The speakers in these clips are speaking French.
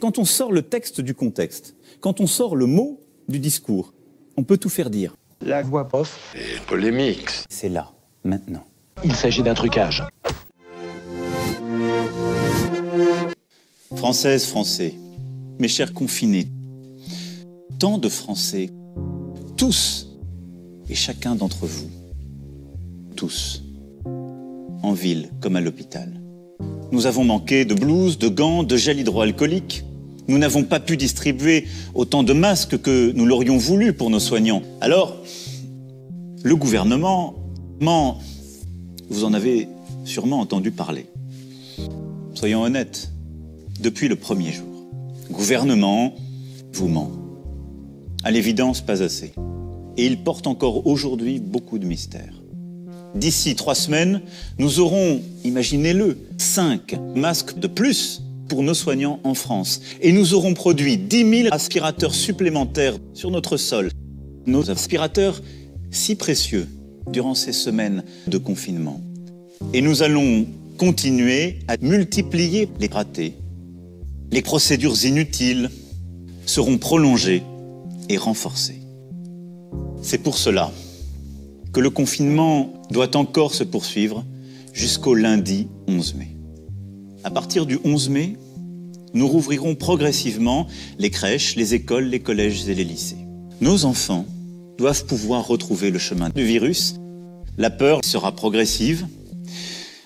Quand on sort le texte du contexte, quand on sort le mot du discours, on peut tout faire dire. La voix off et polémique. C'est là, maintenant. Il s'agit d'un trucage. Françaises, Français, mes chers confinés, tant de Français, tous et chacun d'entre vous, tous, en ville comme à l'hôpital. Nous avons manqué de blouses, de gants, de gel hydroalcoolique. Nous n'avons pas pu distribuer autant de masques que nous l'aurions voulu pour nos soignants. Alors, le gouvernement ment. Vous en avez sûrement entendu parler. Soyons honnêtes, depuis le premier jour, le gouvernement vous ment. À l'évidence, pas assez. Et il porte encore aujourd'hui beaucoup de mystères. D'ici 3 semaines, nous aurons, imaginez-le, 5 masques de plus pour nos soignants en France. Et nous aurons produit 10 000 aspirateurs supplémentaires sur notre sol. Nos aspirateurs si précieux durant ces semaines de confinement. Et nous allons continuer à multiplier les ratés. Les procédures inutiles seront prolongées et renforcées. C'est pour cela que le confinement doit encore se poursuivre jusqu'au lundi 11 mai. À partir du 11 mai, nous rouvrirons progressivement les crèches, les écoles, les collèges et les lycées. Nos enfants doivent pouvoir retrouver le chemin du virus. La peur sera progressive.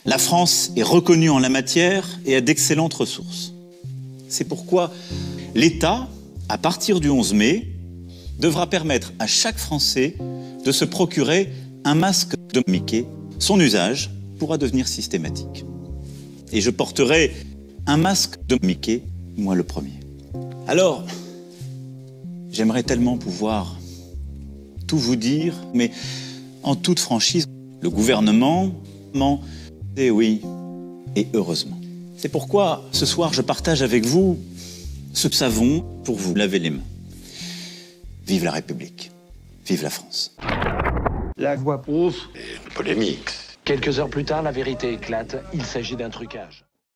La France est reconnue en la matière et a d'excellentes ressources. C'est pourquoi l'État, à partir du 11 mai, devra permettre à chaque Français de se procurer un masque de Mickey. Son usage pourra devenir systématique. Et je porterai un masque de Mickey, moi le premier. Alors, j'aimerais tellement pouvoir tout vous dire, mais en toute franchise, le gouvernement ment, et oui, et heureusement. C'est pourquoi, ce soir, je partage avec vous ce savon pour vous laver les mains. Vive la République, vive la France. La voix off Et polémique. Quelques heures plus tard, la vérité éclate. Il s'agit d'un trucage.